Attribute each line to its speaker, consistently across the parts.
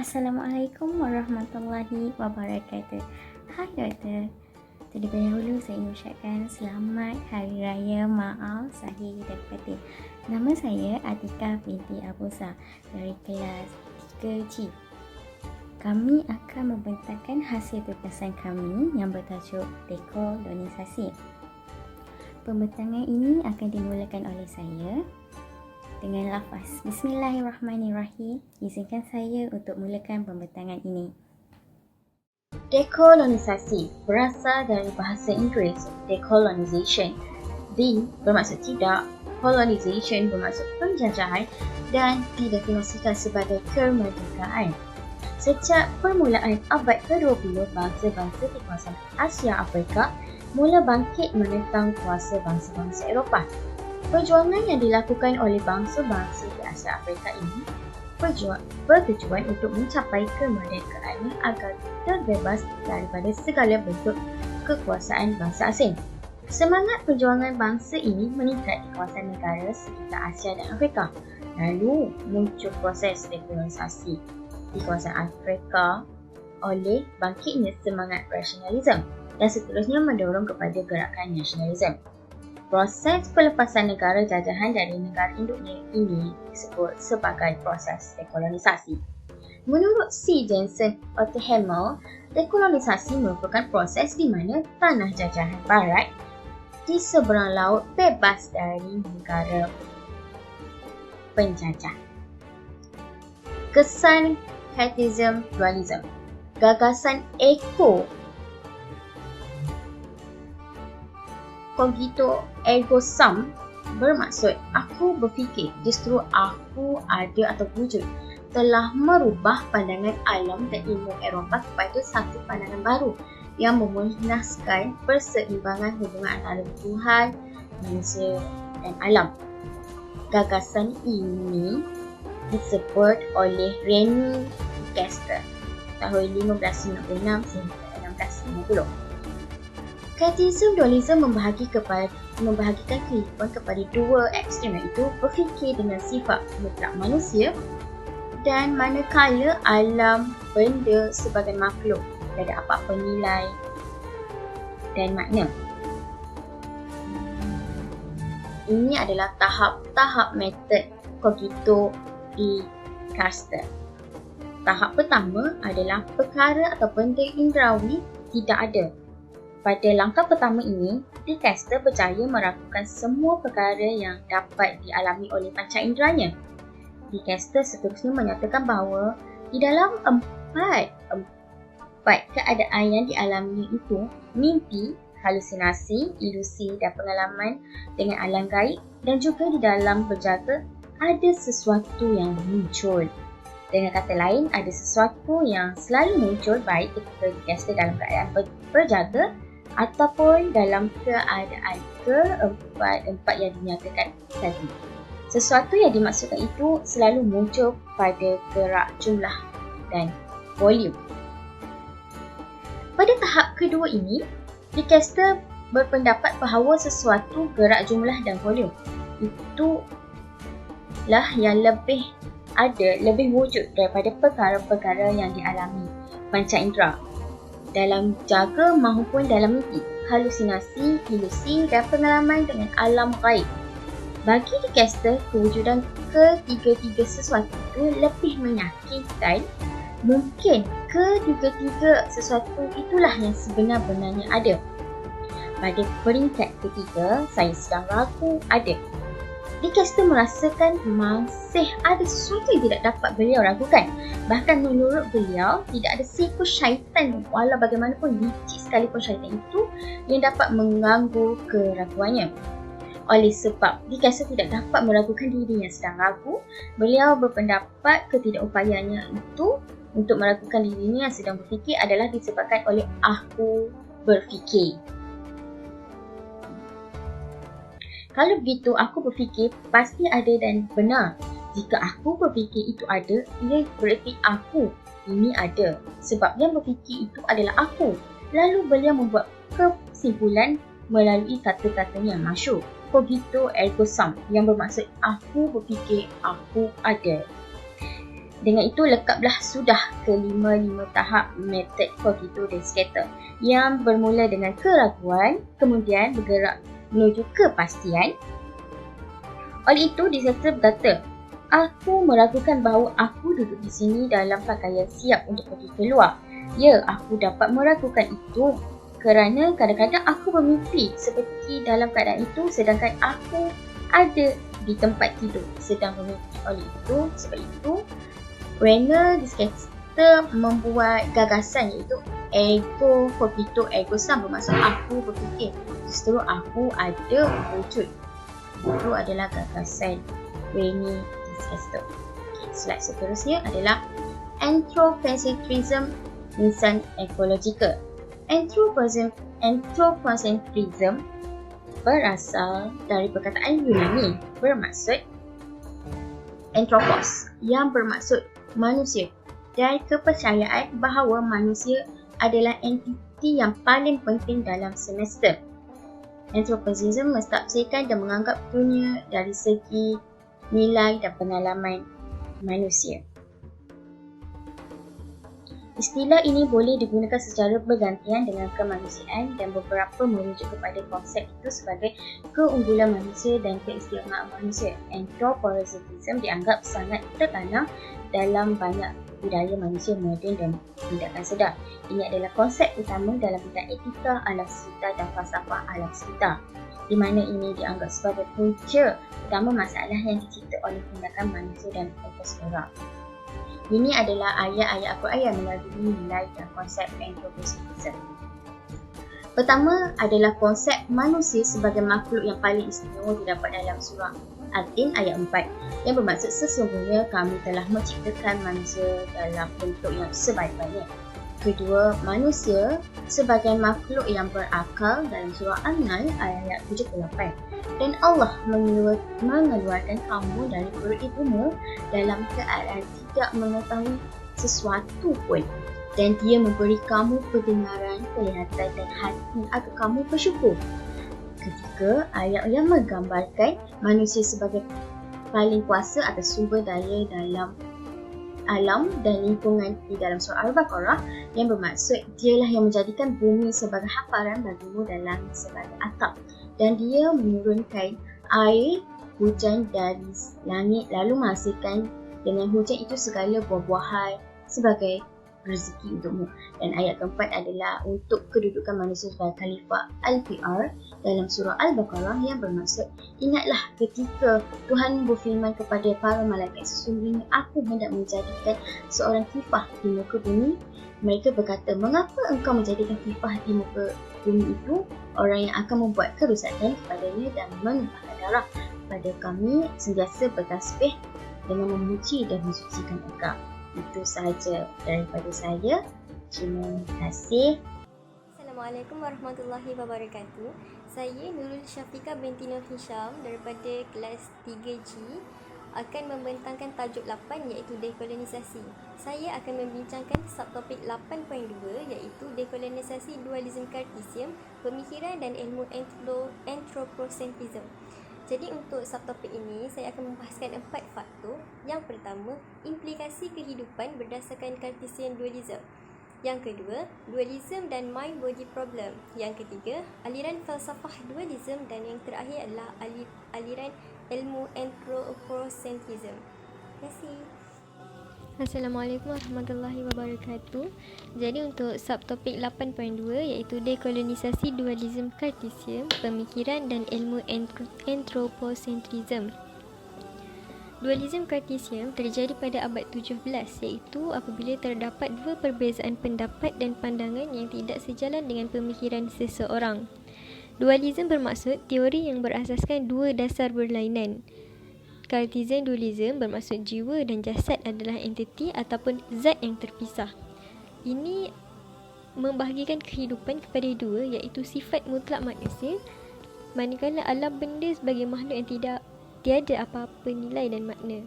Speaker 1: Assalamualaikum warahmatullahi wabarakatuh. Hai doktor. Terlebih dahulu saya mengucapkan selamat Hari Raya Maaf Zahir dan Fatin. Nama saya Atika binti Abusa dari kelas 3G. Kami akan membentangkan hasil tugasan kami yang bertajuk dekolonisasi. Pembentangan ini akan dimulakan oleh saya dengan lafaz Bismillahirrahmanirrahim. Izinkan saya untuk mulakan pembentangan ini.
Speaker 2: Dekolonisasi berasal dari bahasa Inggeris decolonization. De bermaksud tidak, colonization bermaksud penjajahan dan didefinisikan sebagai kemerdekaan. Sejak permulaan abad ke-20, bangsa-bangsa di kawasan Asia Afrika mula bangkit menentang kuasa bangsa-bangsa Eropah. Perjuangan yang dilakukan oleh bangsa-bangsa di Asia Afrika ini bertujuan untuk mencapai kemerdekaannya agar terbebas daripada segala bentuk kekuasaan bangsa asing. Semangat perjuangan bangsa ini meningkat di kawasan negara sekitar Asia dan Afrika. Lalu muncul proses dekolonisasi di kawasan Afrika oleh bangkitnya semangat rasionalisme dan seterusnya mendorong kepada gerakan nasionalisme. Proses pelepasan negara jajahan dari negara induknya ini disebut sebagai proses dekolonisasi. Menurut C. Jensen Otterhammer, dekolonisasi merupakan proses di mana tanah jajahan barat di seberang laut bebas dari negara penjajah. Kesan Cartesian dualism. Gagasan cogito ergo sum bermaksud aku berfikir, justru aku ada atau wujud telah merubah pandangan alam dan ilmu Eropah kepada satu pandangan baru yang memunaskan perseimbangan hubungan antara Tuhan, manusia dan alam. Gagasan ini disebut oleh René Descartes tahun 1596 sehingga 1650. Cartesian dualism membahagikan kehidupan kepada dua ekstrem, iaitu berfikir dengan sifat mutlak manusia dan manakala alam benda sebagai makhluk tidak ada apa-apa nilai dan makna. Ini adalah tahap-tahap metod cogito ergo. Tahap pertama adalah perkara atau benda indrawi tidak ada. Pada langkah pertama ini, Descartes percaya meragukan semua perkara yang dapat dialami oleh panca inderanya. Descartes seterusnya menyatakan bahawa di dalam empat keadaan yang dialaminya itu, mimpi, halusinasi, ilusi dan pengalaman dengan alam gaib, dan juga di dalam berjaga ada sesuatu yang muncul. Dengan kata lain, ada sesuatu yang selalu muncul baik ketika Descartes dalam keadaan berjaga ataupun dalam keadaan keempat yang dinyatakan tadi. Sesuatu yang dimaksudkan itu selalu muncul pada gerak jumlah dan volume. Pada tahap kedua ini, Descartes berpendapat bahawa sesuatu gerak jumlah dan volume itulah yang lebih wujud daripada perkara-perkara yang dialami panca indera dalam jaga maupun dalam mimpi, halusinasi, ilusi dan pengalaman dengan alam gaib. Bagi Descartes, kewujudan ketiga-tiga sesuatu itu lebih meyakinkan mungkin ketiga-tiga sesuatu itulah yang sebenar-benarnya ada. Pada peringkat ketiga, saya sedang ragu ada. Descartes merasakan masih ada sesuatu yang tidak dapat beliau ragukan. Bahkan menurut beliau, tidak ada seekor syaitan walau bagaimanapun licik sekalipun syaitan itu yang dapat mengganggu keraguannya. Oleh sebab Descartes tidak dapat meragukan diri yang sedang ragu, beliau berpendapat ketidakupayaannya itu untuk meragukan dirinya yang sedang berfikir adalah disebabkan oleh aku berfikir. Kalau begitu, aku berfikir pasti ada dan benar. Jika aku berfikir itu ada, ia bererti aku ini ada. Sebab yang berfikir itu adalah aku. Lalu beliau membuat kesimpulan melalui kata-katanya yang masyhur, cogito ergo sum, yang bermaksud aku berfikir aku ada. Dengan itu, lekaplah sudah kelima-lima tahap metod Cogito-Descartes yang bermula dengan keraguan, kemudian bergerak menuju kepastian. Oleh itu, Descartes berkata, aku meragukan bahawa aku duduk di sini dalam pakaian siap untuk pergi keluar. Ya, aku dapat meragukan itu kerana kadang-kadang aku bermimpi seperti dalam keadaan itu sedangkan aku ada di tempat tidur sedang bermimpi. Oleh itu, sebab itu, Rene Descartes membuat gagasan iaitu ego cogito ergo sum, bermaksud aku berfikir, justru aku ada wujud. Itu adalah gagasan Rene Descartes. Slide seterusnya adalah anthropocentrism insan ekologikal. Anthropocentrism berasal dari perkataan Yunani bermaksud anthropos yang bermaksud manusia dan kepercayaan bahawa manusia adalah entiti yang paling penting dalam semesta. Anthropocentrism mentafsirkan dan menganggap dunia dari segi nilai dan pengalaman manusia. Istilah ini boleh digunakan secara bergantian dengan kemanusiaan dan beberapa merujuk kepada konsep itu sebagai keunggulan manusia dan keistimewaan manusia. Anthropocentrism dianggap sangat tertanam dalam banyak budaya manusia moden dan tindakan sedar. Ini adalah konsep utama dalam bidang etika alam sekitar dan falsafah alam sekitar, di mana ini dianggap sebagai punca utama masalah yang dicipta oleh tindakan manusia dan ekosfera. Ini adalah ayat-ayat Al-Quran yang mengagumi nilai dan konsep anthropocentrism. Pertama adalah konsep manusia sebagai makhluk yang paling istimewa didapat dalam surah Al-Tin ayat 4 yang bermaksud sesungguhnya kami telah menciptakan manusia dalam bentuk yang sebaik-baiknya. Kedua, manusia sebagai makhluk yang berakal dalam surah An-Nahl ayat 78. Dan Allah mengeluarkan kamu dari perut ibumu dalam keadaan tidak mengetahui sesuatu pun. Dan dia memberi kamu pendengaran, penglihatan dan hati agar kamu bersyukur. Ketiga, ayat yang menggambarkan manusia sebagai paling kuasa atas sumber daya dalam alam dan lingkungan di dalam surah Al-Baqarah yang bermaksud dialah yang menjadikan bumi sebagai hamparan bagimu dan langit sebagai atap. Dan dia menurunkan air hujan dari langit lalu menghasilkan dengan hujan itu segala buah-buahan sebagai rezeki untukmu. Dan ayat keempat adalah untuk kedudukan manusia sebagai khalifah Al-PR dalam surah Al-Baqarah yang bermaksud ingatlah ketika Tuhan berfirman kepada para malaikat, sesungguhnya aku hendak menjadikan seorang khalifah di muka bumi. Mereka berkata, mengapa engkau menjadikan khalifah di muka bumi itu orang yang akan membuat kerusakan kepadanya dan menumpahkan darah. Pada kami sentiasa bertasbih dengan memuji dan mensucikan engkau. Itu sahaja daripada saya. Terima kasih.
Speaker 3: Assalamualaikum warahmatullahi wabarakatuh. Saya Nurul Syafiqah binti Nur Hisham daripada kelas 3G akan membentangkan tajuk 8 iaitu dekolonisasi. Saya akan membincangkan subtopik 8.2 iaitu dekolonisasi dualisme Cartesian, pemikiran dan ilmu anthropocentrism. Jadi untuk subtopik ini saya akan membahaskan 4 faktor. Yang pertama, implikasi kehidupan berdasarkan Cartesian dualism. Yang kedua, dualism dan mind-body problem. Yang ketiga, aliran falsafah dualism dan yang terakhir adalah aliran ilmu anthropocentrism. Terima kasih.
Speaker 4: Assalamualaikum warahmatullahi wabarakatuh. Jadi untuk subtopik 8.2 iaitu dekolonisasi dualisme Cartesian, pemikiran dan ilmu anthropocentrism. Dualisme Cartesian terjadi pada abad 17 iaitu apabila terdapat dua perbezaan pendapat dan pandangan yang tidak sejalan dengan pemikiran seseorang. Dualisme bermaksud teori yang berasaskan dua dasar berlainan. Cartesian dualism bermaksud jiwa dan jasad adalah entiti ataupun zat yang terpisah. Ini membahagikan kehidupan kepada dua iaitu sifat mutlak manusia, manakala alam benda sebagai makhluk yang tiada apa-apa nilai dan makna.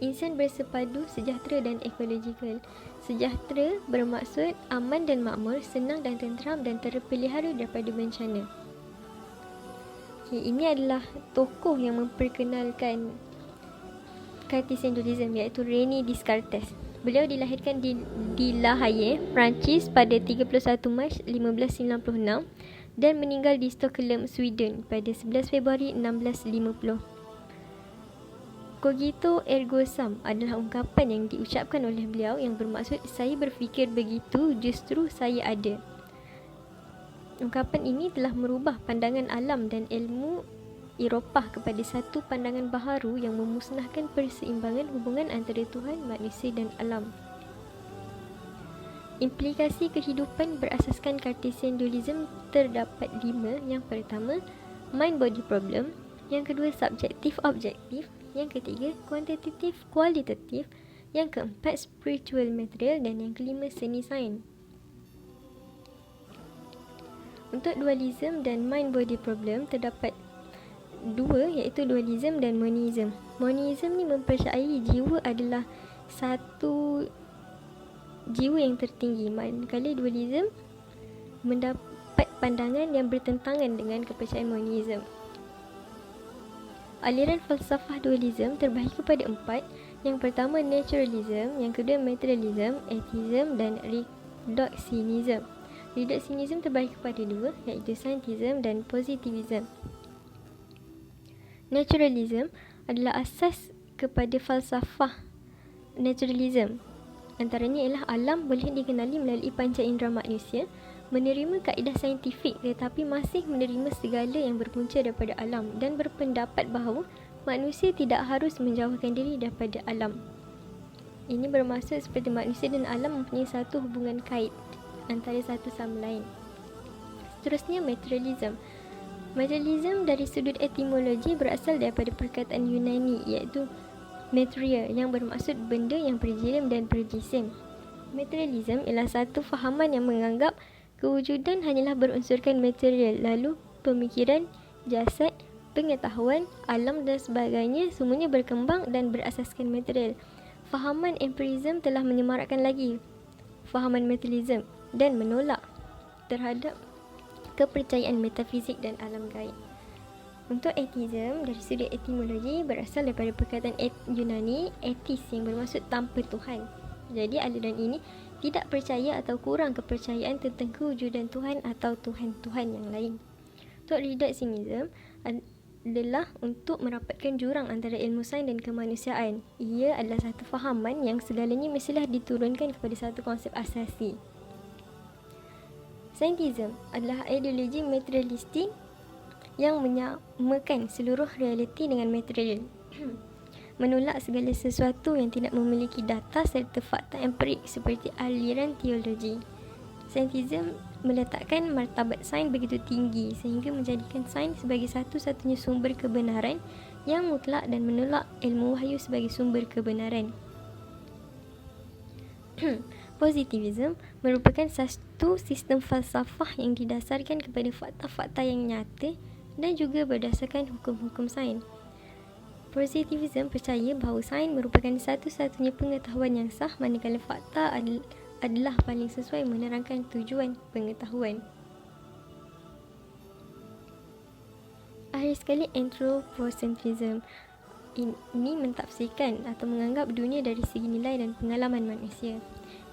Speaker 4: Insan bersepadu, sejahtera dan ekologikal. Sejahtera bermaksud aman dan makmur, senang dan tenteram dan terpelihara daripada bencana. Ini adalah tokoh yang memperkenalkan Cartesian dualism iaitu René Descartes. Beliau dilahirkan di La Haye, Perancis pada 31 Mac 1596 dan meninggal di Stockholm, Sweden pada 11 Februari 1650. Cogito ergo sum adalah ungkapan yang diucapkan oleh beliau yang bermaksud saya berfikir begitu, justru saya ada. Ungkapan ini telah merubah pandangan alam dan ilmu Eropah kepada satu pandangan baharu yang memusnahkan perseimbangan hubungan antara Tuhan, manusia dan alam. Implikasi kehidupan berasaskan Cartesian dualism terdapat 5. Yang pertama, mind-body problem. Yang kedua, subjektif-objektif. Yang ketiga, kuantitatif-kualitatif. Yang keempat, spiritual material. Dan yang kelima, seni sains. Untuk dualism dan mind-body problem terdapat 2, iaitu dualism dan monism. Monism ni mempercayai jiwa adalah satu jiwa yang tertinggi, manakala dualism mendapat pandangan yang bertentangan dengan kepercayaan monism. Aliran falsafah dualism terbahagi kepada 4. Yang pertama naturalism, yang kedua materialism, atheism dan reductionism. Reductionism terbahagi kepada 2, iaitu scientism dan positivism. Naturalism adalah asas kepada falsafah naturalism. Antaranya ialah alam boleh dikenali melalui panca indera manusia, menerima kaedah saintifik tetapi masih menerima segala yang berpunca daripada alam dan berpendapat bahawa manusia tidak harus menjauhkan diri daripada alam. Ini bermaksud seperti manusia dan alam mempunyai satu hubungan kait antara satu sama lain. Seterusnya materialism. Materialism dari sudut etimologi berasal daripada perkataan Yunani iaitu materia yang bermaksud benda yang berjirim dan berjisim. Materialism ialah satu fahaman yang menganggap kewujudan hanyalah berunsurkan material, lalu pemikiran, jasad, pengetahuan, alam dan sebagainya semuanya berkembang dan berasaskan material. Fahaman empirism telah menyemarakkan lagi fahaman materialism dan menolak terhadap kepercayaan metafizik dan alam gaib. Untuk atheism dari sudut etimologi berasal daripada perkataan Yunani ethis yang bermaksud tanpa Tuhan. Jadi aliran ini tidak percaya atau kurang kepercayaan tentang kewujudan Tuhan atau Tuhan-Tuhan yang lain. Untuk reductionism adalah untuk merapatkan jurang antara ilmu sains dan kemanusiaan. Ia adalah satu fahaman yang segalanya mestilah diturunkan kepada satu konsep asasi. Scientism adalah ideologi materialistik yang menyamakan seluruh realiti dengan material. Menolak segala sesuatu yang tidak memiliki data serta fakta empirik seperti aliran teologi. Scientism meletakkan martabat sains begitu tinggi sehingga menjadikan sains sebagai satu-satunya sumber kebenaran yang mutlak dan menolak ilmu wahyu sebagai sumber kebenaran. Positivism merupakan satu sistem falsafah yang didasarkan kepada fakta-fakta yang nyata dan juga berdasarkan hukum-hukum sains. Positivism percaya bahawa sains merupakan satu-satunya pengetahuan yang sah manakala fakta adalah paling sesuai menerangkan tujuan pengetahuan. Akhir sekali, anthropocentrism ini mentafsirkan atau menganggap dunia dari segi nilai dan pengalaman manusia.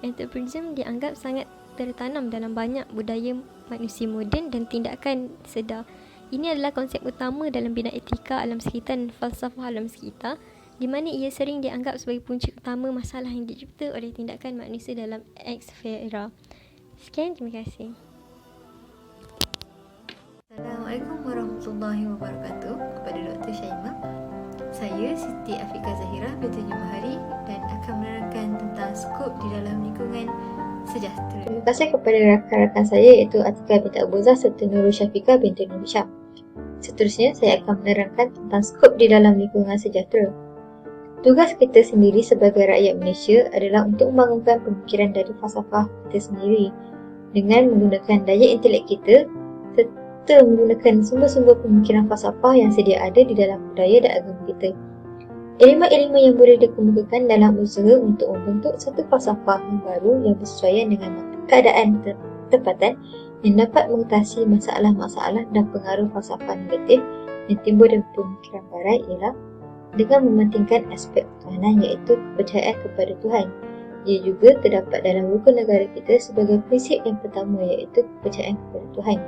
Speaker 4: Anthropocentrism dianggap sangat tertanam dalam banyak budaya manusia moden dan tindakan sedar. Ini adalah konsep utama dalam bidang etika alam sekitar dan falsafah alam sekitar, di mana ia sering dianggap sebagai punca utama masalah yang dicipta oleh tindakan manusia dalam eksfera. Sekian, terima kasih.
Speaker 5: Assalamualaikum warahmatullahi wabarakatuh. Kepada Dr. Syaimah, saya Siti Afika Zahira binti Jumahari dan akan menerangkan tentang skop di dalam lingkungan sejahtera.
Speaker 2: Terima kasih kepada rakan-rakan saya iaitu Atika binti Abuzah serta Nurul Syafiqah binti Nur Syam. Seterusnya, saya akan menerangkan tentang skop di dalam lingkungan sejahtera. Tugas kita sendiri sebagai rakyat Malaysia adalah untuk membangunkan pemikiran dari falsafah kita sendiri dengan menggunakan daya intelek kita serta menggunakan sumber-sumber pemikiran falsafah yang sedia ada di dalam budaya dan agama kita. Elemen-elemen yang boleh dikemukakan dalam usaha untuk membentuk satu falsafah yang baru yang bersesuaian dengan keadaan tempatan yang dapat mengatasi masalah-masalah dan pengaruh falsafah negatif yang timbul dari pemikiran barat ialah
Speaker 5: dengan mementingkan aspek ketuhanan iaitu kepercayaan kepada Tuhan. Ia juga terdapat dalam rukun negara kita sebagai prinsip yang pertama iaitu kepercayaan kepada Tuhan.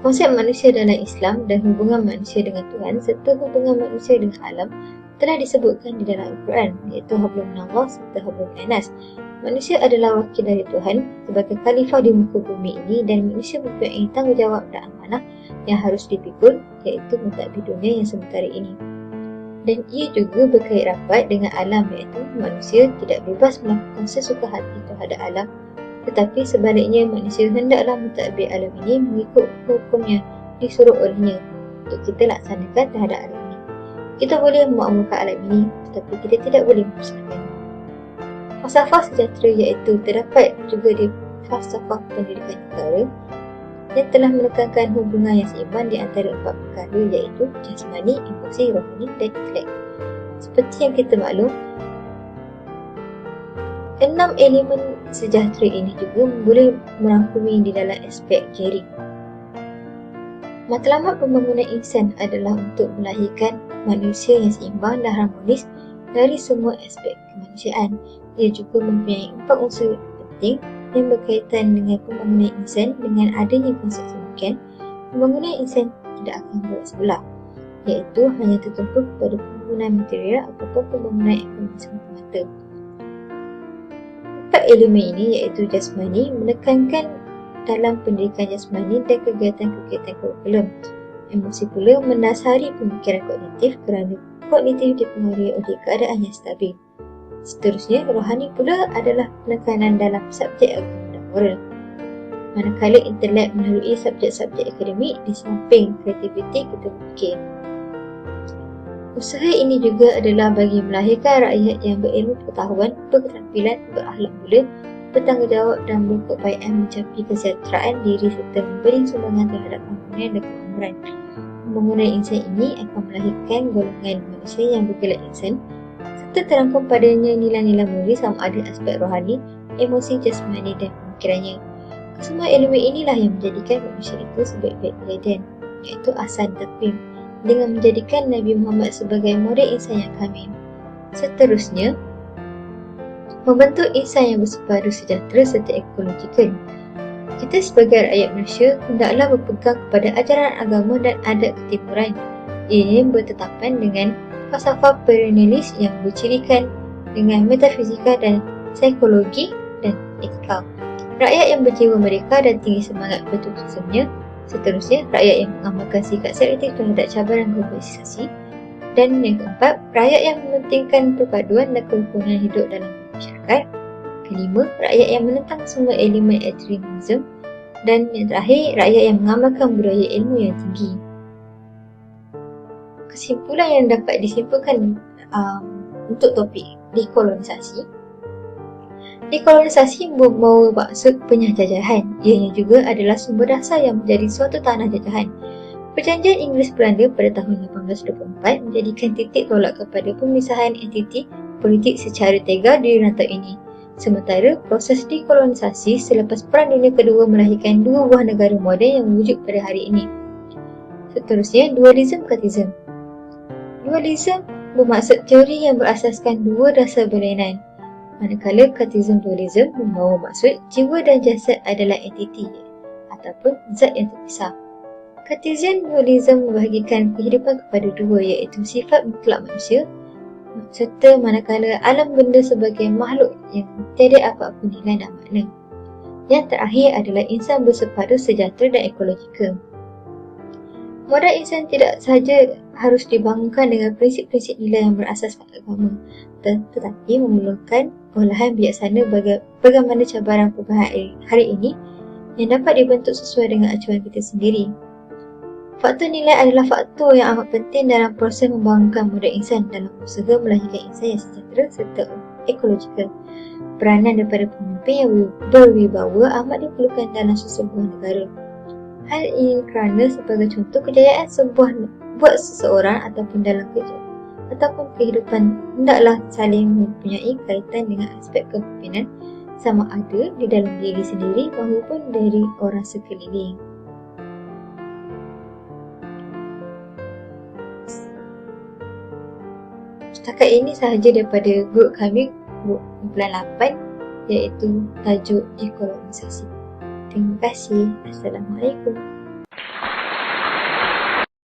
Speaker 5: Konsep manusia dalam Islam dan hubungan manusia dengan Tuhan serta hubungan manusia dengan alam telah disebutkan di dalam Al-Quran iaitu hablum minallah serta hablum minan nas. Manusia adalah wakil dari Tuhan sebagai khalifah di muka bumi ini dan manusia mempunyai tanggungjawab dan amanah yang harus dipikul iaitu mentadbir dunia yang sementara ini. Dan ia juga berkait rapat dengan alam iaitu manusia tidak bebas melakukan sesuka hati terhadap alam, tetapi sebaliknya manusia hendaklah mentadbir alam ini mengikut hukum yang disuruh olehnya untuk kita laksanakan terhadap alam ini. Kita boleh memakmurkan alam ini tetapi kita tidak boleh memusnahkannya. Falsafah sejahtera iaitu terdapat juga di falsafah pendidikan negara yang telah menekankan hubungan yang seimbang di antara 4 perkara iaitu jasmani, emosi, rohani dan akhlak. Seperti yang kita maklum, 6 elemen sejahtera ini juga boleh merangkumi di dalam aspek caring. Matlamat pembangunan insan adalah untuk melahirkan manusia yang seimbang dan harmonis dari semua aspek kemanusiaan. Ia juga mempunyai 4 unsur penting yang berkaitan dengan pembangunan insan. Dengan adanya konsep demikian, pembangunan insan tidak akan berat sebelah, iaitu hanya tertumpu kepada pembangunan material ataupun pembangunan ekonomi semata-mata. 4 elemen ini iaitu jasmani menekankan dalam pendidikan jasmani dan kegiatan-kegiatan kurikulum. Emosi pula mendasari pemikiran kognitif kerana kognitif dipengaruhi oleh keadaan yang stabil. Seterusnya, rohani pula adalah penekanan dalam subjek agama dan moral. Manakala intelek melalui subjek-subjek akademik di samping kreativiti kita berfikir. Usaha ini juga adalah bagi melahirkan rakyat yang berilmu pengetahuan, berketerampilan, berakhlak mulia, bertanggungjawab dan berkeupayaan mencapai kesejahteraan diri serta memberi sumbangan terhadap pembangunan dan kemakmuran. Pembangunan insan ini akan melahirkan golongan manusia yang bergelar insan serta terangkum padanya nilai-nilai mulia sama ada aspek rohani, emosi, jasmani dan pemikirannya. Kesemua elemen inilah yang menjadikan manusia itu sebaik-baik teladan, iaitu ahsan taqwim, dengan menjadikan Nabi Muhammad sebagai model insan yang kamil. Seterusnya, membentuk insan yang bersepadu sejahtera serta ekologikal. Kita sebagai rakyat Malaysia hendaklah berpegang kepada ajaran agama dan adat ketimuran. Ia bertetapan dengan falsafah perennialis yang bercirikan dengan metafizika dan psikologi dan etika. Rakyat yang berjiwa merdeka dan tinggi semangat patriotismenya. Seterusnya, rakyat yang mengamalkan sikap selektif terhadap cabaran globalisasi. Dan yang keempat, rakyat yang mementingkan perpaduan dan kerukunan hidup dalam masyarakat. Kelima, rakyat yang menentang semua elemen ekstremisme. Dan yang terakhir, rakyat yang mengamalkan budaya ilmu yang tinggi. Kesimpulan yang dapat disimpulkan untuk topik dekolonisasi. Dekolonisasi membawa maksud penjajahan. Ianya juga adalah sumber dasar yang menjadi suatu tanah jajahan. Perjanjian Inggeris Belanda pada tahun 1824 menjadikan titik tolak kepada pemisahan entiti politik secara tega di rantau ini. Sementara proses dekolonisasi selepas Perang Dunia Kedua melahirkan 2 buah negara moden yang wujud pada hari ini. Seterusnya, dualisme-kartisme. Dualisme bermaksud teori yang berasaskan 2 dasar berlainan. Manakala kartisme-dualisme membawa maksud jiwa dan jasad adalah entiti ataupun zat yang terpisah. Kartisme-dualisme membahagikan kehidupan kepada 2 iaitu sifat mutlak manusia serta manakala alam benda sebagai makhluk yang tiada apa-apa nilai dan makna. Yang terakhir adalah insan bersepadu sejahtera dan ekologikal. Modal insan tidak sahaja harus dibangunkan dengan prinsip-prinsip nilai yang berasaskan agama, tetapi memerlukan olahan bijaksana bagaimana cabaran perubahan hari ini yang dapat dibentuk sesuai dengan acuan kita sendiri. Faktor nilai adalah faktor yang amat penting dalam proses membangunkan modal insan dalam usaha melahirkan insan yang sejahtera serta ekologikal. Peranan daripada pemimpin yang berwibawa amat diperlukan dalam sesebuah negara. Hal ini kerana sebagai contoh kejayaan buat seseorang ataupun dalam kerja ataupun kehidupan hendaklah saling mempunyai kaitan dengan aspek kepimpinan sama ada di dalam diri sendiri maupun dari orang sekeliling. Setakat ini sahaja daripada grup kami, grup kumpulan 8, iaitu tajuk dekolonisasi. Terima kasih. Assalamualaikum.